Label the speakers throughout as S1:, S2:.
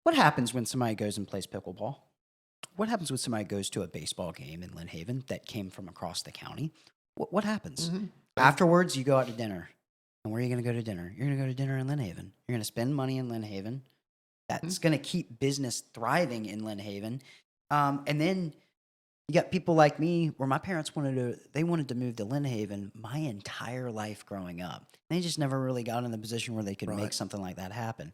S1: What happens when somebody goes and plays pickleball? What happens when somebody goes to a baseball game in Lynn Haven that came from across the county? What happens?
S2: Mhm. And
S1: Afterwards, you go out to dinner. And where are you going to go to dinner? You're going to go to dinner in Lynn Haven. You're going to spend money in Lynn Haven.
S2: mhm,
S1: That's going to keep business thriving in Lynn Haven. And then you got people like me where my parents wanted to move to Lynn Haven my entire life growing up. They just never really got in the position where they could make
S2: right.
S1: something like that happen.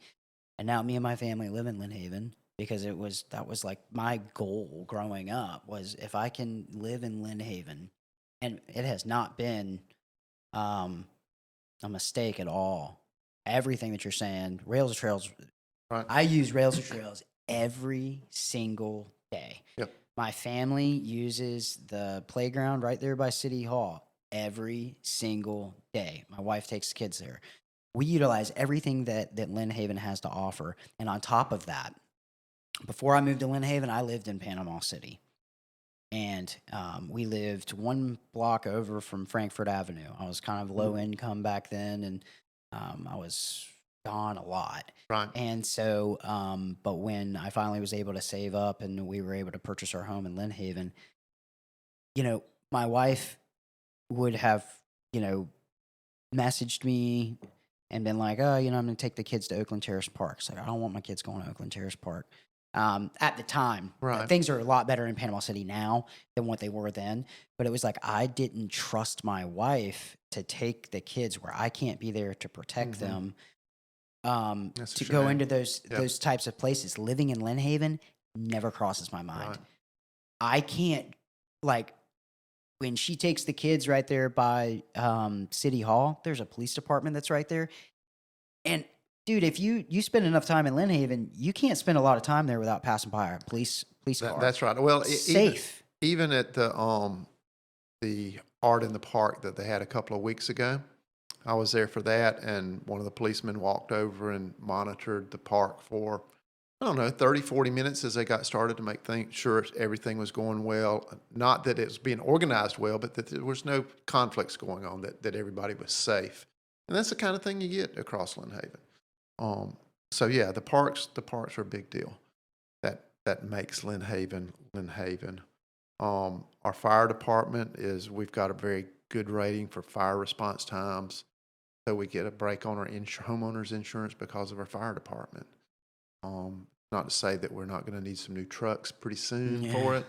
S1: And now me and my family live in Lynn Haven because that was like my goal growing up was if I can live in Lynn Haven, and it has not been um, a mistake at all. Everything that you're saying, Rails to Trails,
S2: Right.
S1: I use Rails to Trails every single day.
S2: Yep.
S1: My family uses the playground right there by City Hall every single day. My wife takes the kids there. We utilize everything that Lynn Haven has to offer. And on top of that, before I moved to Lynn Haven, I lived in Panama City. And we lived one block over from Frankfurt Avenue. I was kind of low
S2: Mhm.
S1: income back then, and I was gone a lot.
S2: Right.
S1: And so, but when I finally was able to save up and we were able to purchase our home in Lynn Haven, my wife would have, you know, messaged me and been like, "Oh, I'm going to take the kids to Oakland Terrace Park." It's like, I don't want my kids going to Oakland Terrace Park. At the time,
S2: Right.
S1: things are a lot better in Panama City now than what they were then. But it was like I didn't trust my wife to take the kids where I can't be there to protect
S2: Mhm.
S1: them.
S2: That's a
S1: To go
S2: shame.
S1: into those
S2: Yep.
S1: those types of places, living in Lynn Haven never crosses my mind.
S2: Right.
S1: I can't like when she takes the kids right there by City Hall. There's a police department that's right there. And dude, if you spend enough time in Lynn Haven, you can't spend a lot of time there without passing by a police car.
S2: That's right. Well,
S1: Safe.
S2: even at the art in the park that they had a couple of weeks ago, I was there for that, and one of the policemen walked over and monitored the park for, I don't know, 30, 40 minutes as they got started to make sure everything was going well. Not that it was being organized well, but that there was no conflicts going on, that everybody was safe. And that's the kind of thing you get across Lynn Haven. Um, so yeah, the parks are a big deal. That makes Lynn Haven Lynn Haven. Our fire department we've got a very good rating for fire response times. So we get a break on our homeowners insurance because of our fire department. Not to say that we're not going to need some new trucks pretty soon
S1: Yeah.
S2: for it,